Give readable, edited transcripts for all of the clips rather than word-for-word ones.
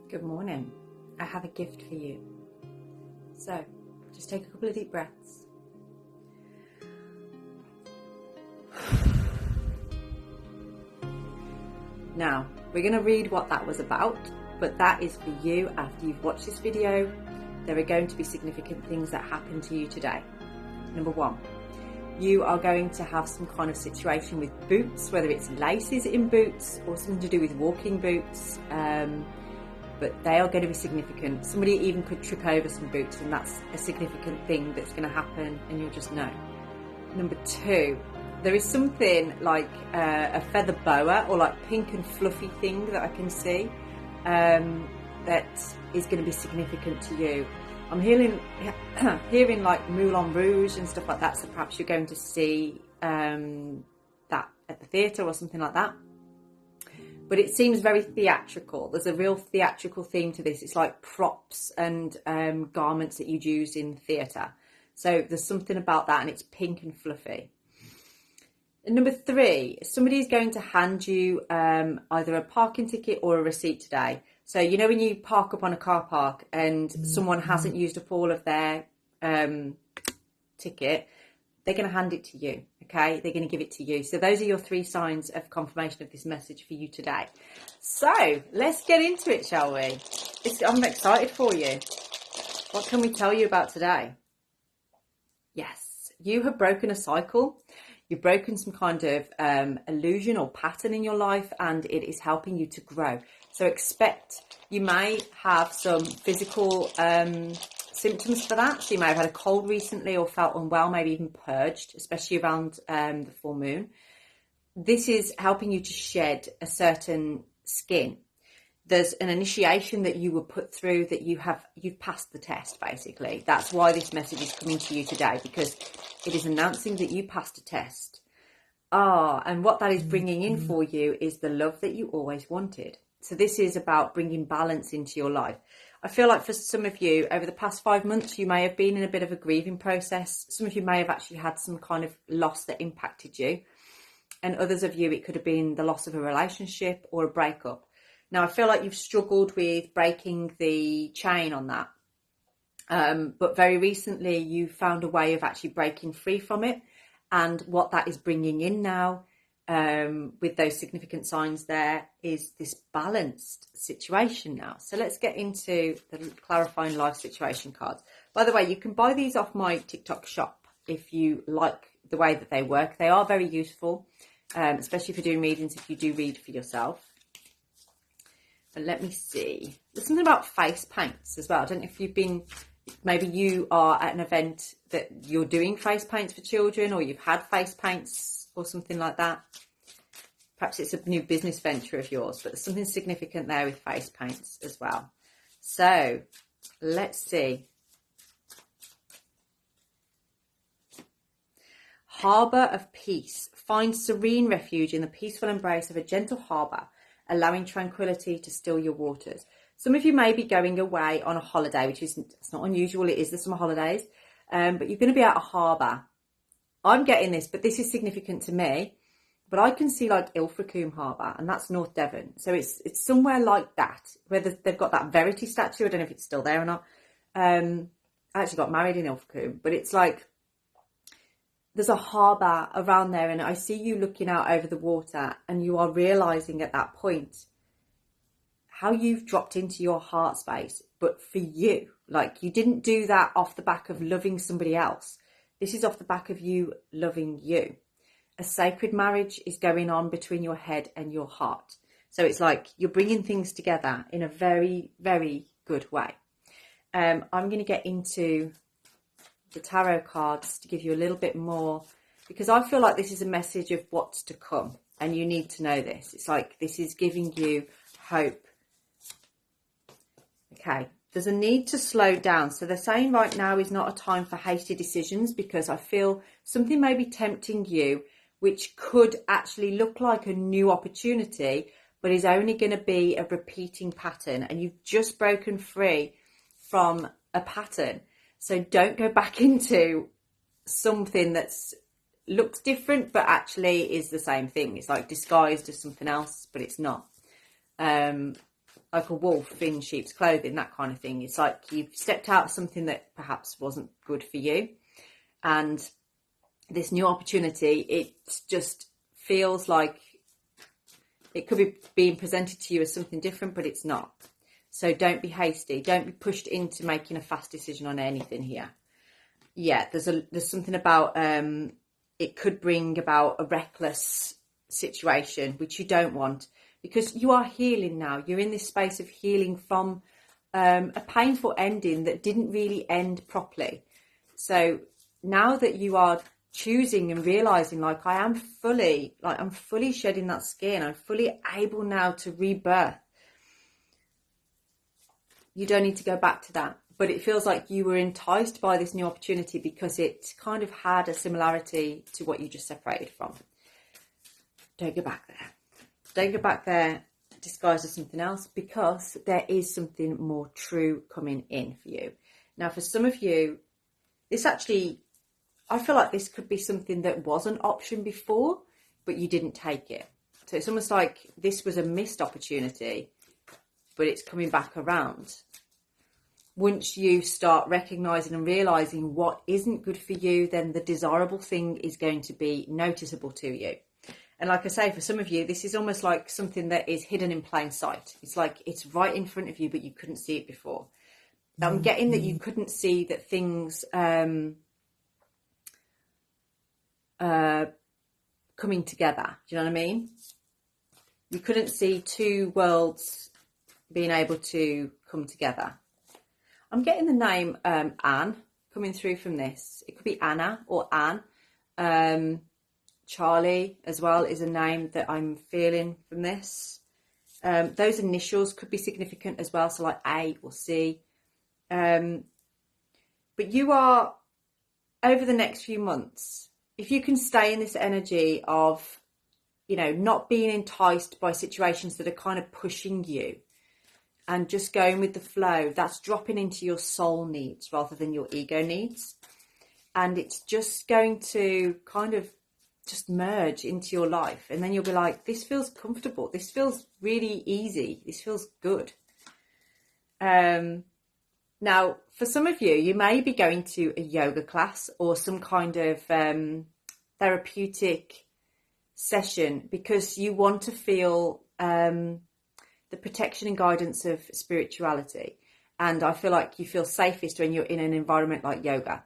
Good morning. I have a gift for you. So, just take a couple of deep breaths. Now, we're going to read what that was about, but that is for you after you've watched this video. There are going to be significant things that happen to you today. Number one, you are going to have some kind of situation with boots, whether it's laces in boots or something to do with walking boots. But they are going to be significant. Somebody even could trip over some boots, and that's a significant thing that's going to happen, and you'll just know. Number two, there is something like a feather boa or like pink and fluffy thing that I can see that is going to be significant to you. I'm hearing like Moulin Rouge and stuff like that, so perhaps you're going to see that at the theatre or something like that. But it seems very theatrical. There's a real theatrical theme to this. It's like props and garments that you'd use in theatre. So there's something about that, and it's pink and fluffy. And number three, somebody is going to hand you either a parking ticket or a receipt today. So, you know, when you park up on a car park and someone hasn't used up all of their ticket, they're going to hand it to you, okay? They're going to give it to you. So those are your three signs of confirmation of this message for you today. So let's get into it, shall we? I'm excited for you. What can we tell you about today? Yes, you have broken a cycle. You've broken some kind of illusion or pattern in your life, and it is helping you to grow. So you may have some physical symptoms for that. So you may have had a cold recently or felt unwell, maybe even purged, especially around the full moon. This is helping you to shed a certain skin. There's an initiation that you were put through that you've passed the test, basically. That's why this message is coming to you today, because it is announcing that you passed a test. And what that is bringing in for you is the love that you always wanted. So this is about bringing balance into your life. I feel like for some of you, over the past 5 months, you may have been in a bit of a grieving process. Some of you may have actually had some kind of loss that impacted you. And others of you, it could have been the loss of a relationship or a breakup. Now, I feel like you've struggled with breaking the chain on that. But very recently, you found a way of actually breaking free from it. And what that is bringing in now, with those significant signs there, is this balanced situation now. So let's get into the clarifying life situation cards. By the way, you can buy these off my TikTok shop if you like the way that they work. They are very useful, especially for doing readings if you do read for yourself. But let me see. There's something about face paints as well. I don't know if maybe you are at an event that you're doing face paints for children, or you've had face paints or something like that. Perhaps it's a new business venture of yours, but there's something significant there with face paints as well. So let's see. Harbour of peace. Find serene refuge in the peaceful embrace of a gentle harbour, allowing tranquility to still your waters. Some of you may be going away on a holiday, it's not unusual. It is the summer holidays, but you're going to be at a harbour. I'm getting this, but this is significant to me. But I can see like Ilfracombe Harbour, and that's North Devon. So it's somewhere like that, where they've got that Verity statue. I don't know if it's still there or not. I actually got married in Ilfracombe, but it's like there's a harbour around there, and I see you looking out over the water, and you are realising at that point how you've dropped into your heart space, but for you. Like, you didn't do that off the back of loving somebody else. This is off the back of you loving you. A sacred marriage is going on between your head and your heart. So it's like you're bringing things together in a very, very good way. I'm going to get into the tarot cards to give you a little bit more, because I feel like this is a message of what's to come, and you need to know this. It's like this is giving you hope. Okay, there's a need to slow down. So they're saying right now is not a time for hasty decisions, because I feel something may be tempting you, which could actually look like a new opportunity, but is only going to be a repeating pattern. And you've just broken free from a pattern. So don't go back into something that's looks different, but actually is the same thing. It's like disguised as something else, but it's not. like a wolf in sheep's clothing, that kind of thing. It's like you've stepped out of something that perhaps wasn't good for you. And this new opportunity, it just feels like it could be being presented to you as something different, but it's not. So don't be hasty. Don't be pushed into making a fast decision on anything here. Yeah, there's something about it could bring about a reckless situation, which you don't want, because you are healing now. You're in this space of healing from a painful ending that didn't really end properly. So now that you are choosing and realizing, like, I'm fully shedding that skin, I'm fully able now to rebirth. You don't need to go back to that. But it feels like you were enticed by this new opportunity because it kind of had a similarity to what you just separated from. Don't go back there. Don't go back there disguised as something else, because there is something more true coming in for you. Now, for some of you, this actually, I feel like this could be something that was an option before, but you didn't take it. So it's almost like this was a missed opportunity, but it's coming back around. Once you start recognizing and realizing what isn't good for you, then the desirable thing is going to be noticeable to you. And like I say, for some of you, this is almost like something that is hidden in plain sight. It's like it's right in front of you, but you couldn't see it before. I'm getting that you couldn't see that things coming together. Do you know what I mean? You couldn't see two worlds being able to come together. I'm getting the name Anne coming through from this. It could be Anna or Anne. Charlie as well is a name that I'm feeling from this. Those initials could be significant as well, so like A or C. But you are, over the next few months, if you can stay in this energy of, you know, not being enticed by situations that are kind of pushing you and just going with the flow, that's dropping into your soul needs rather than your ego needs. And it's just going to kind of just merge into your life. And then you'll be like, this feels comfortable. This feels really easy. This feels good. Now, for some of you, you may be going to a yoga class or some kind of therapeutic session because you want to feel the protection and guidance of spirituality. And I feel like you feel safest when you're in an environment like yoga,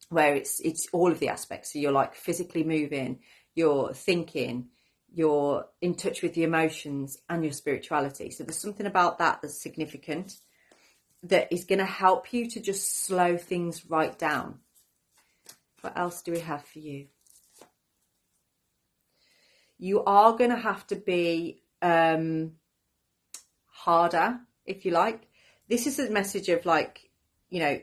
where it's all of the aspects. So you're like physically moving, you're thinking, you're in touch with the emotions and your spirituality. So there's something about that that's significant, that is going to help you to just slow things right down. What else do we have for you? You are going to have to be harder, if you like. This is a message of, like, you know,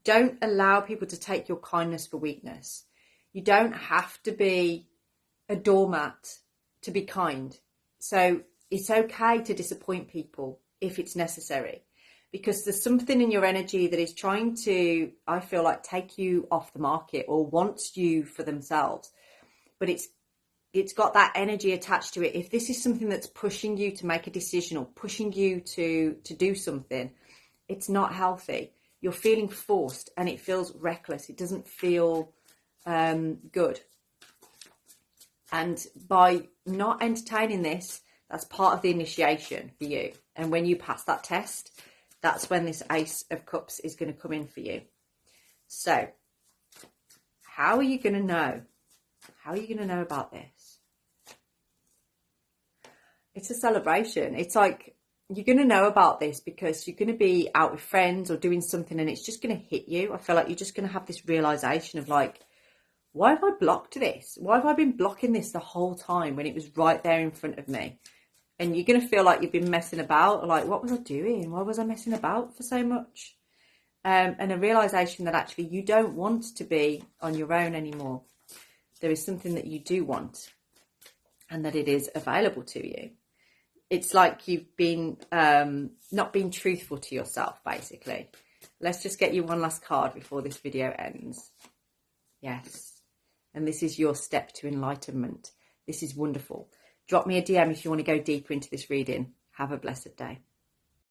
don't allow people to take your kindness for weakness. You don't have to be a doormat to be kind. So it's okay to disappoint people if it's necessary, because there's something in your energy that is trying to, I feel like, take you off the market or wants you for themselves. But it's got that energy attached to it. If this is something that's pushing you to make a decision or pushing you to do something, it's not healthy. You're feeling forced and it feels reckless. It doesn't feel good. And by not entertaining this, that's part of the initiation for you. And when you pass that test, that's when this Ace of Cups is going to come in for you. So how are you going to know? How are you going to know about this? It's a celebration. It's like you're going to know about this because you're going to be out with friends or doing something and it's just going to hit you. I feel like you're just going to have this realization of, like, why have I blocked this? Why have I been blocking this the whole time when it was right there in front of me? And you're going to feel like you've been messing about. Like, what was I doing? Why was I messing about for so much? And a realization that actually you don't want to be on your own anymore. There is something that you do want and that it is available to you. It's like you've been not being truthful to yourself, basically. Let's just get you one last card before this video ends. Yes. And this is your step to enlightenment. This is wonderful. Drop me a DM if you want to go deeper into this reading. Have a blessed day.